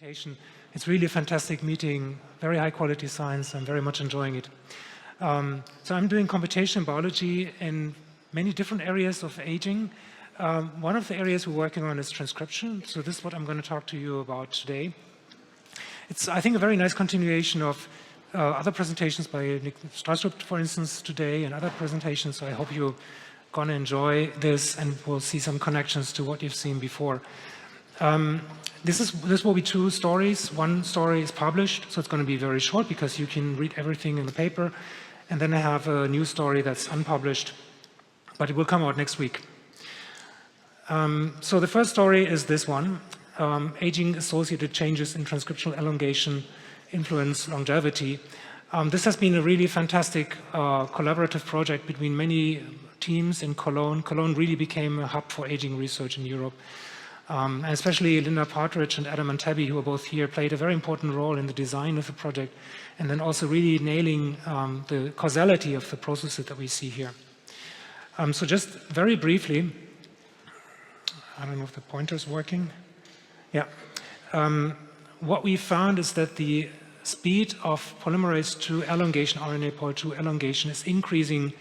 invitation. It's really a fantastic meeting, very high quality science. I'm very much enjoying it. So I'm doing computational biology in many different areas of aging. One of the areas we're working on is transcription. So this is what I'm going to talk to you about today. It's, I think, a very nice continuation of other presentations by Nick Strastrup, for instance, today, and other presentations. So I hope you're going to enjoy this and we'll see some connections to what you've seen before. This will be two stories. One story is published, so it's going to be very short because you can read everything in the paper. And then I have a new story that's unpublished, but it will come out next week. So the first story is this one, aging-associated changes in transcriptional elongation influence longevity. This has been a really fantastic collaborative project between many teams in Cologne. Cologne really became a hub for aging research in Europe. And especially Linda Partridge and Adam Antabi, who are both here, played a very important role in the design of the project, and then also really nailing the causality of the processes that we see here. So just very briefly, I don't know if the pointer's working. Yeah. What we found is that the speed of polymerase II elongation, RNA pol II elongation, is increasing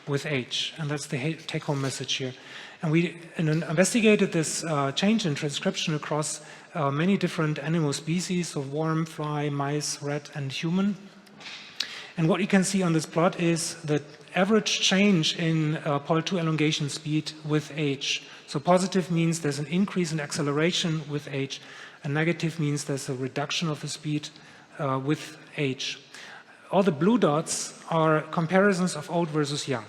with age, and that's the take-home message here. And we investigated this change in transcription across many different animal species, so worm, fly, mice, rat, and human. And what you can see on this plot is the average change in pol II elongation speed with age. So positive means there's an increase in acceleration with age, and negative means there's a reduction of the speed with age. All the blue dots are comparisons of old versus young.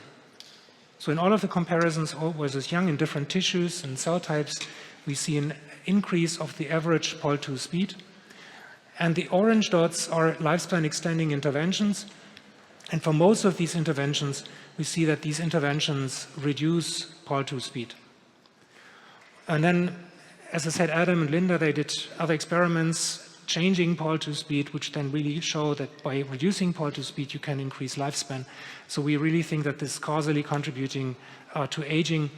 So in all of the comparisons, old versus young, in different tissues and cell types, we see an increase of the average pol II speed. And the orange dots are lifespan extending interventions. And for most of these interventions, we see that these interventions reduce pol II speed. And then, as I said, Adam and Linda, they did other experiments changing pol II speed, which then really show that by reducing pol II speed, you can increase lifespan. So we really think that this is causally contributing to aging.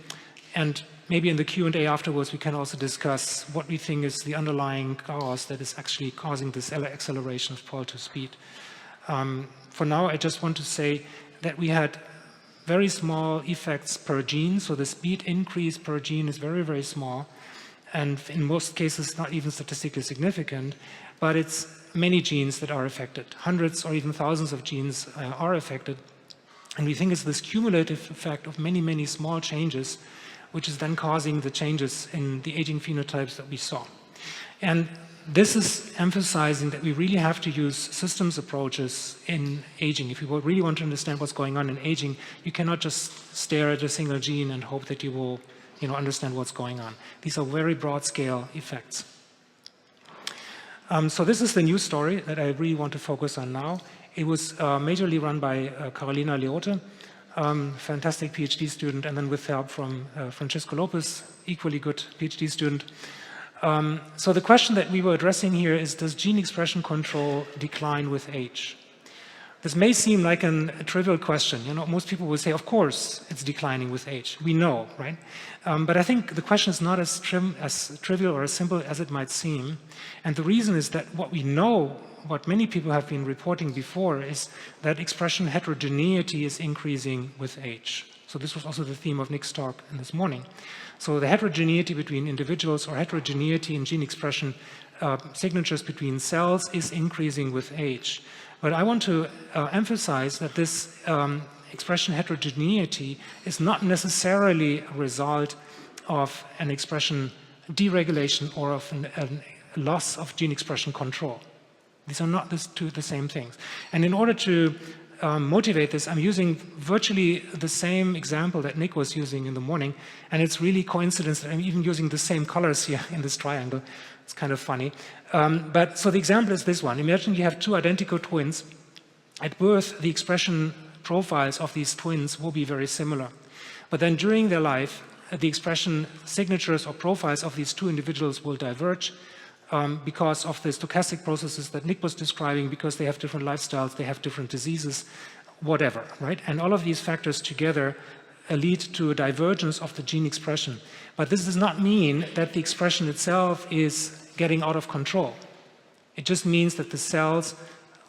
And maybe in the Q&A afterwards, we can also discuss what we think is the underlying cause that is actually causing this acceleration of pol II speed. For now, I just want to say that we had very small effects per gene. So the speed increase per gene is very, very small. And in most cases, not even statistically significant, but it's many genes that are affected. Hundreds or even thousands of genes are affected. And we think it's this cumulative effect of many, many small changes, which is then causing the changes in the aging phenotypes that we saw. And this is emphasizing that we really have to use systems approaches in aging. If you really want to understand what's going on in aging, you cannot just stare at a single gene and hope that you will understand what's going on. These are very broad-scale effects. So this is the news story that I really want to focus on now. It was majorly run by Carolina Leote, fantastic PhD student, and then with help from Francisco Lopez, equally good PhD student. So the question that we were addressing here is, does gene expression control decline with age? This may seem like a trivial question. Most people will say, of course, it's declining with age. We know, right? But I think the question is not as trivial or as simple as it might seem. And the reason is that what we know, what many people have been reporting before, is that expression heterogeneity is increasing with age. So this was also the theme of Nick's talk this morning. So the heterogeneity between individuals or heterogeneity in gene expression signatures between cells is increasing with age. But I want to emphasize that this expression heterogeneity is not necessarily a result of an expression deregulation or of a loss of gene expression control. These are not the same things. And in order to motivate this, I'm using virtually the same example that Nick was using in the morning, and it's really coincidence that I'm even using the same colors here in this triangle. It's kind of funny. But so the example is this one. Imagine you have two identical twins. At birth, the expression profiles of these twins will be very similar. But then during their life, the expression signatures or profiles of these two individuals will diverge because of the stochastic processes that Nick was describing, because they have different lifestyles, they have different diseases, whatever, right? And all of these factors together lead to a divergence of the gene expression. But this does not mean that the expression itself is getting out of control. It just means that the cells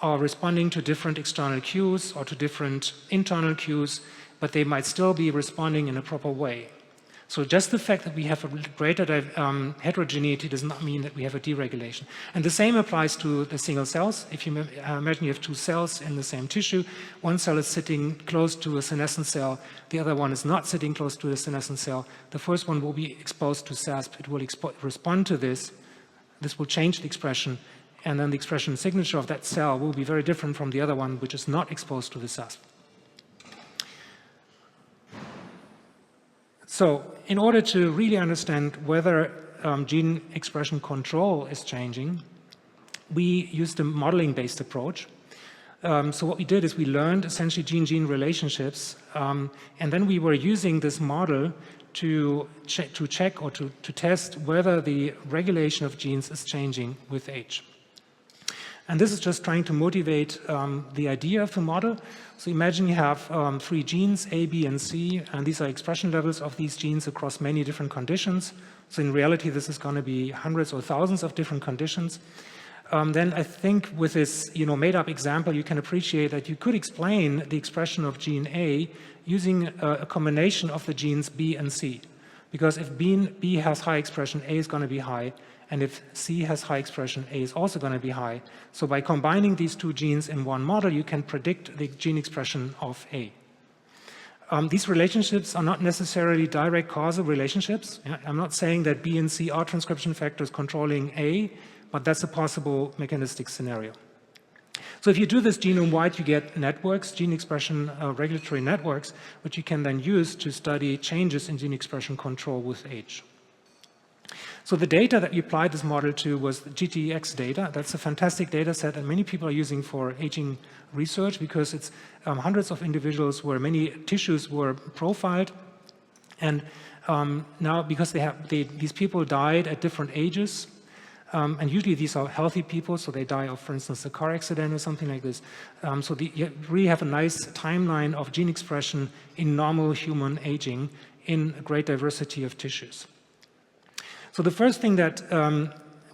are responding to different external cues or to different internal cues, but they might still be responding in a proper way. So just the fact that we have a greater heterogeneity does not mean that we have a deregulation. And the same applies to the single cells. If you imagine you have two cells in the same tissue, one cell is sitting close to a senescent cell, the other one is not sitting close to a senescent cell. The first one will be exposed to SASP. It will respond to this. This will change the expression, and then the expression signature of that cell will be very different from the other one, which is not exposed to the SASP. So in order to really understand whether gene expression control is changing, we used a modeling-based approach. So what we did is we learned essentially gene-gene relationships, and then we were using this model to check or to test whether the regulation of genes is changing with age. And this is just trying to motivate the idea of the model. So imagine you have 3 genes, A, B, and C, and these are expression levels of these genes across many different conditions. So in reality, this is going to be hundreds or thousands of different conditions. Then I think with this made-up example, you can appreciate that you could explain the expression of gene A using a combination of the genes B and C. Because if B has high expression, A is going to be high. And if C has high expression, A is also going to be high. So by combining these 2 genes in one model, you can predict the gene expression of A. These relationships are not necessarily direct causal relationships. I'm not saying that B and C are transcription factors controlling A, but that's a possible mechanistic scenario. So if you do this genome-wide, you get networks, gene expression regulatory networks, which you can then use to study changes in gene expression control with age. So the data that we applied this model to was the GTX data. That's a fantastic data set that many people are using for aging research because it's hundreds of individuals where many tissues were profiled. And now because these people died at different ages, and usually these are healthy people, so they die of, for instance, a car accident or something like this. So you really have a nice timeline of gene expression in normal human aging in a great diversity of tissues. So the first thing that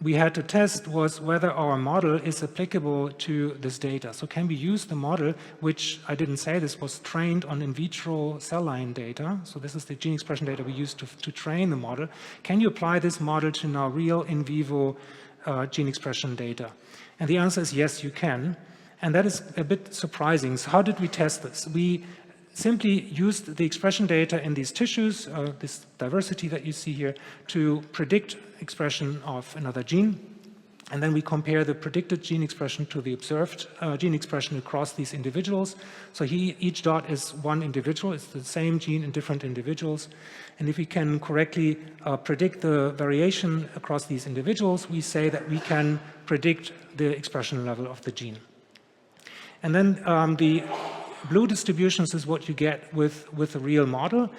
we had to test was whether our model is applicable to this data. So can we use the model, which I didn't say this was trained on in vitro cell line data. So this is the gene expression data we used to train the model. Can you apply this model to now real in vivo gene expression data? And the answer is yes, you can. And that is a bit surprising. So how did we test this? We simply used the expression data in these tissues, this diversity that you see here, to predict expression of another gene. And then we compare the predicted gene expression to the observed gene expression across these individuals. So each dot is one individual. It's the same gene in different individuals. And if we can correctly predict the variation across these individuals, we say that we can predict the expression level of the gene. And then the blue distributions is what you get with a real model.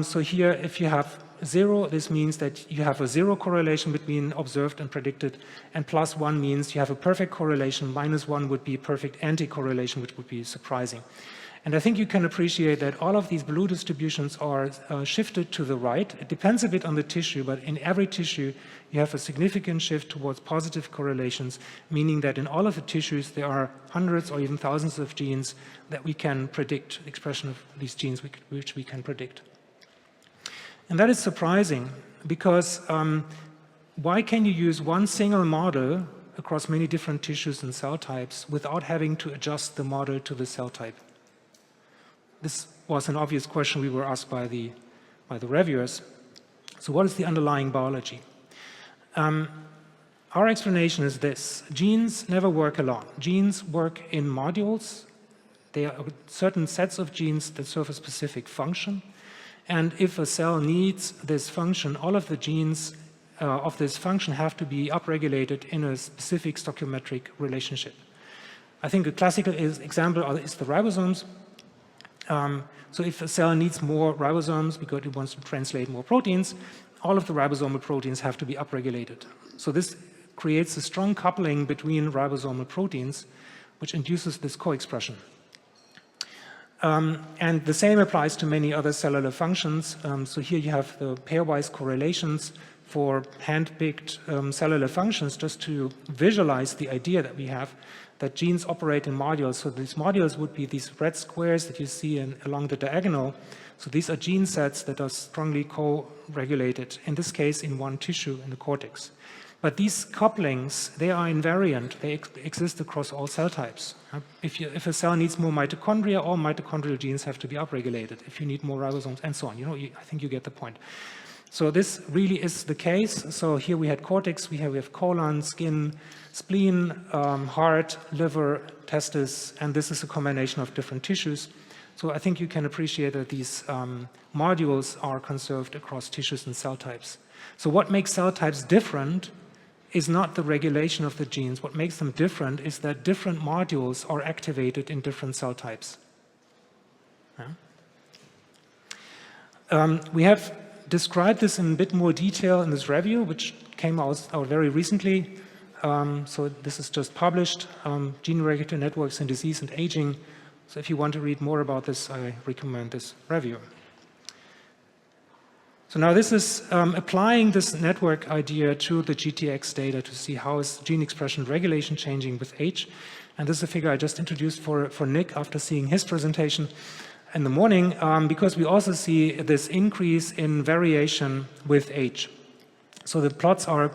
So here, if you have 0, this means that you have a 0 correlation between observed and predicted, and +1 means you have a perfect correlation, -1 would be perfect anti-correlation, which would be surprising. And I think you can appreciate that all of these blue distributions are shifted to the right. It depends a bit on the tissue, but in every tissue, you have a significant shift towards positive correlations, meaning that in all of the tissues, there are hundreds or even thousands of genes that we can predict, the expression of these genes which we can predict. And that is surprising because why can you use one single model across many different tissues and cell types without having to adjust the model to the cell type? This was an obvious question we were asked by the reviewers. So what is the underlying biology? Our explanation is this. Genes never work alone. Genes work in modules. There are certain sets of genes that serve a specific function. And if a cell needs this function, all of the genes of this function have to be upregulated in a specific stoichiometric relationship. I think a classical example is the ribosomes. So if a cell needs more ribosomes because it wants to translate more proteins, all of the ribosomal proteins have to be upregulated. So this creates a strong coupling between ribosomal proteins, which induces this co-expression. And the same applies to many other cellular functions. So here you have the pairwise correlations for hand-picked cellular functions, just to visualize the idea that we have that genes operate in modules. So these modules would be these red squares that you see along the diagonal. So these are gene sets that are strongly co-regulated, in this case in one tissue in the cortex. But these couplings, they are invariant. They exist across all cell types. If a cell needs more mitochondria, all mitochondrial genes have to be upregulated. If you need more ribosomes and so on, I think you get the point. So this really is the case. So here we had cortex, we have colon, skin, spleen, heart, liver, testis, and this is a combination of different tissues. So I think you can appreciate that these modules are conserved across tissues and cell types. So what makes cell types different is not the regulation of the genes. What makes them different is that different modules are activated in different cell types. We have described this in a bit more detail in this review, which came out very recently. So this is just published, Gene Regulatory Networks in Disease and Aging. So if you want to read more about this, I recommend this review. So now this is applying this network idea to the GTX data to see how is gene expression regulation changing with age. And this is a figure I just introduced for Nick after seeing his presentation in the morning, because we also see this increase in variation with age. So the plots are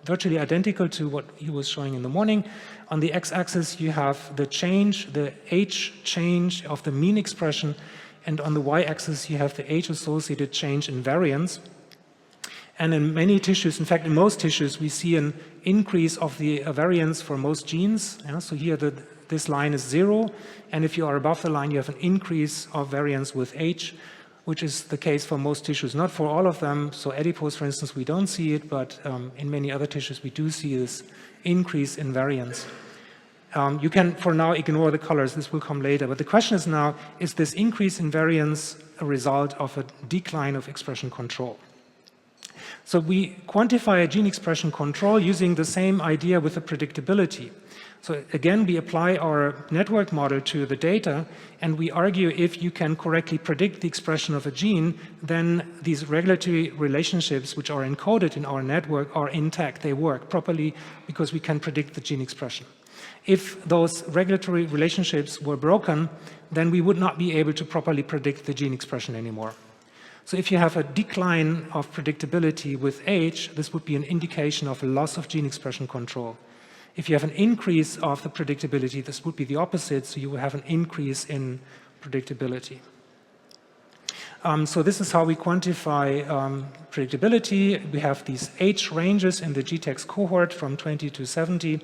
virtually identical to what he was showing in the morning. On the x-axis, you have the change, the age change of the mean expression, and on the y-axis, you have the age-associated change in variance. And in many tissues, in fact, in most tissues, we see an increase of the variance for most genes. So here, this line is 0, and if you are above the line, you have an increase of variance with age, which is the case for most tissues, not for all of them. So adipose, for instance, we don't see it, but in many other tissues, we do see this increase in variance. You can, for now, ignore the colors. This will come later. But the question is now, is this increase in variance a result of a decline of expression control? So we quantify a gene expression control using the same idea with the predictability. So again, we apply our network model to the data, and we argue if you can correctly predict the expression of a gene, then these regulatory relationships which are encoded in our network are intact. They work properly because we can predict the gene expression. If those regulatory relationships were broken, then we would not be able to properly predict the gene expression anymore. So if you have a decline of predictability with age, this would be an indication of a loss of gene expression control. If you have an increase of the predictability, this would be the opposite, so you will have an increase in predictability. So this is how we quantify predictability. We have these age ranges in the GTX cohort from 20 to 70.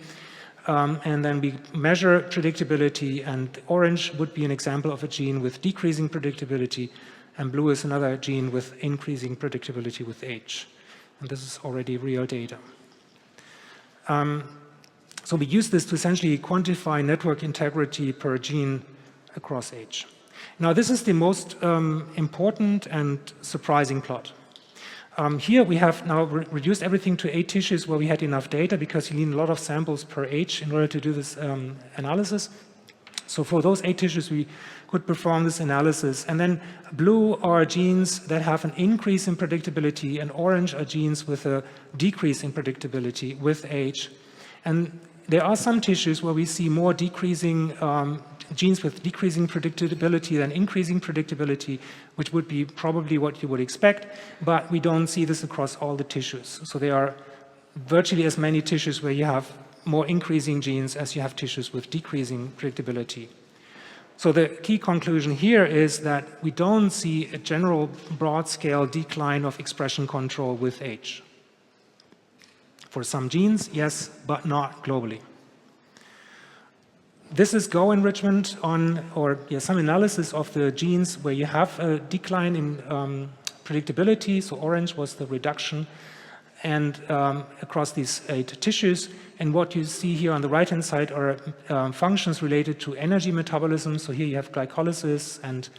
And then we measure predictability, and orange would be an example of a gene with decreasing predictability, and blue is another gene with increasing predictability with age. And this is already real data. So we use this to essentially quantify network integrity per gene across age. Now this is the most important and surprising plot. Here we have now reduced everything to 8 tissues where we had enough data, because you need a lot of samples per age in order to do this analysis. So for those 8 tissues, we could perform this analysis. And then blue are genes that have an increase in predictability, and orange are genes with a decrease in predictability with age. And there are some tissues where we see more decreasing genes with decreasing predictability than increasing predictability, which would be probably what you would expect, but we don't see this across all the tissues. So there are virtually as many tissues where you have more increasing genes as you have tissues with decreasing predictability. So the key conclusion here is that we don't see a general broad-scale decline of expression control with age. For some genes, yes, but not globally. This is Go enrichment on, some analysis of the genes where you have a decline in predictability. So orange was the reduction, and across these 8 tissues. And what you see here on the right-hand side are functions related to energy metabolism. So here you have glycolysis and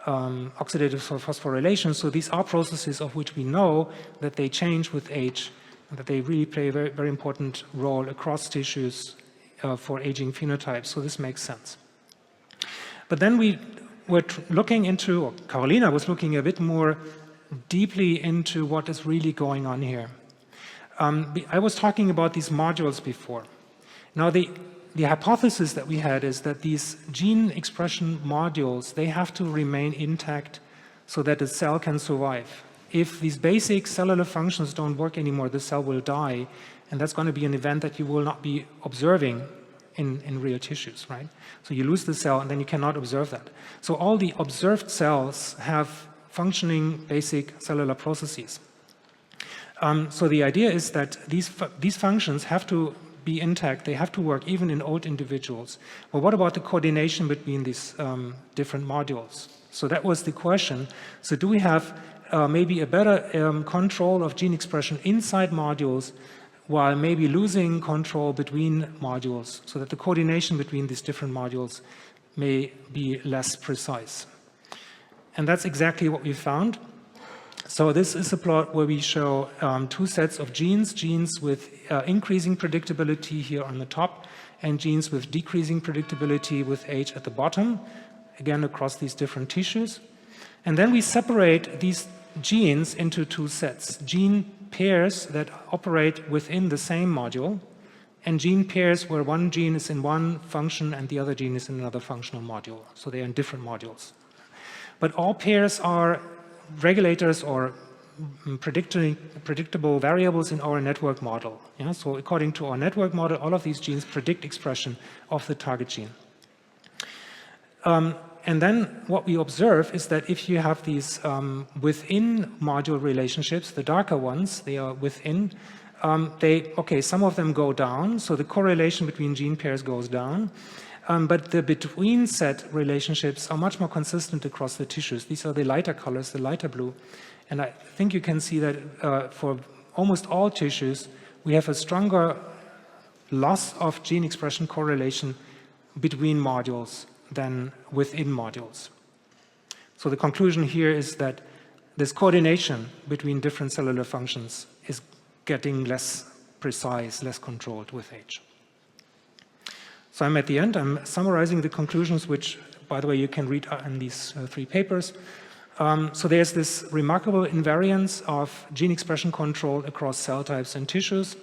oxidative phosphorylation. So these are processes of which we know that they change with age, and that they really play a very, very important role across tissues for aging phenotypes. So this makes sense. But then we were looking into, or Carolina was looking a bit more deeply into what is really going on here. I was talking about these modules before. Now, the hypothesis that we had is that these gene expression modules, they have to remain intact so that the cell can survive. If these basic cellular functions don't work anymore, the cell will die, and that's going to be an event that you will not be observing in real tissues, right? So you lose the cell, and then you cannot observe that. So all the observed cells have functioning basic cellular processes. So the idea is that these functions have to be intact. They have to work even in old individuals. Well, what about the coordination between these different modules? So that was the question. So do we have maybe a better control of gene expression inside modules while maybe losing control between modules so that the coordination between these different modules may be less precise? And that's exactly what we found. So this is a plot where we show two sets of genes, genes with increasing predictability here on the top, and genes with decreasing predictability with age at the bottom, again across these different tissues. And then we separate these genes into two sets, gene pairs that operate within the same module, and gene pairs where one gene is in one function and the other gene is in another functional module. So they are in different modules. But all pairs are regulators or predictable variables in our network model. Yeah? So according to our network model, all of these genes predict expression of the target gene. And then what we observe is that if you have these within module relationships, the darker ones, they are within, some of them go down, so the correlation between gene pairs goes down. But the between set relationships are much more consistent across the tissues. These are the lighter colors, the lighter blue. And I think you can see that for almost all tissues, we have a stronger loss of gene expression correlation between modules than within modules. So the conclusion here is that this coordination between different cellular functions is getting less precise, less controlled with age. So I'm at the end. I'm summarizing the conclusions, which, by the way, you can read in these three papers. So there's this remarkable invariance of gene expression control across cell types and tissues.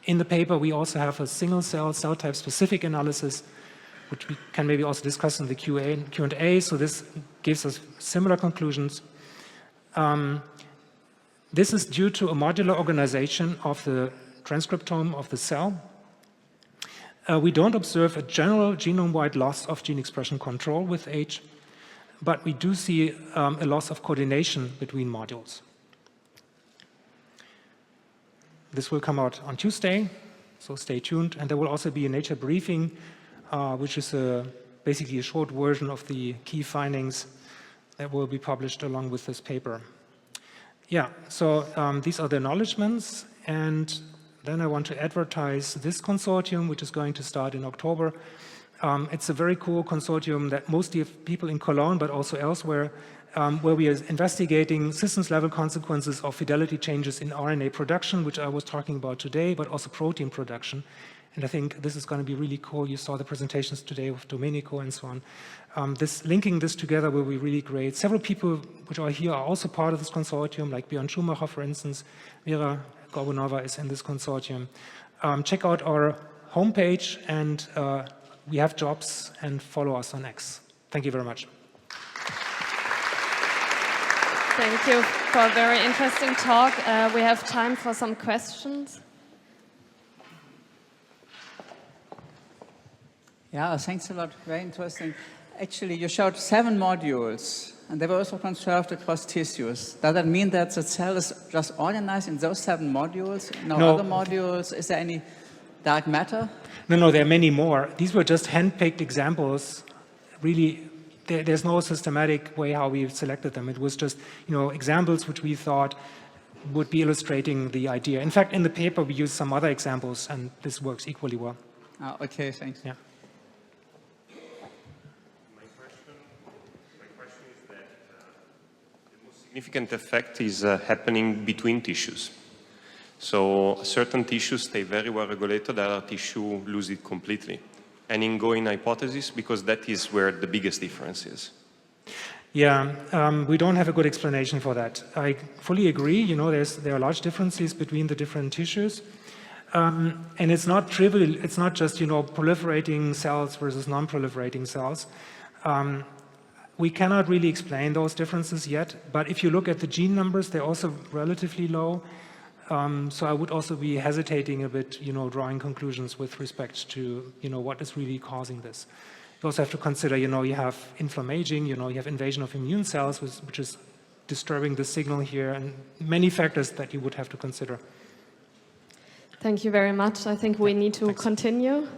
In the paper, we also have a single cell type specific analysis, which we can maybe also discuss in the Q&A. So this gives us similar conclusions. This is due to a modular organization of the transcriptome of the cell. We don't observe a general genome-wide loss of gene expression control with age, but we do see a loss of coordination between modules. This will come out on Tuesday, so stay tuned. And there will also be a Nature briefing, which is basically a short version of the key findings that will be published along with this paper. Yeah, so these are the acknowledgments, and then I want to advertise this consortium, which is going to start in October. It's a very cool consortium that mostly of people in Cologne, but also elsewhere, where we are investigating systems-level consequences of fidelity changes in RNA production, which I was talking about today, but also protein production. And I think this is going to be really cool. You saw the presentations today with Domenico and so on. Linking this together will be really great. Several people which are here are also part of this consortium, like Björn Schumacher, for instance. Vera Gorbunova is in this consortium. Check out our homepage, and we have jobs, and follow us on X. Thank you very much. Thank you for a very interesting talk. We have time for some questions. Yeah, thanks a lot. Very interesting. Actually, you showed 7 modules, and they were also conserved across tissues. Does that mean that the cell is just organized in those 7 modules? No other modules? Is there any dark matter? No, there are many more. These were just hand-picked examples. Really, there's no systematic way how we selected them. It was just, examples which we thought would be illustrating the idea. In fact, in the paper, we used some other examples, and this works equally well. Oh, okay, thanks. Yeah. Significant effect is happening between tissues. So certain tissues stay very well regulated, other tissue lose it completely. An ingoing hypothesis, because that is where the biggest difference is. Yeah, we don't have a good explanation for that. I fully agree. You know, there are large differences between the different tissues, and it's not trivial. It's not just, you know, proliferating cells versus non-proliferating cells. We cannot really explain those differences yet. But if you look at the gene numbers, they're also relatively low. So I would also be hesitating a bit, you know, drawing conclusions with respect to, you know, what is really causing this. You also have to consider, you know, you have inflammaging, you know, you have invasion of immune cells, which is disturbing the signal here, and many factors that you would have to consider. Thank you very much. I think we need to continue.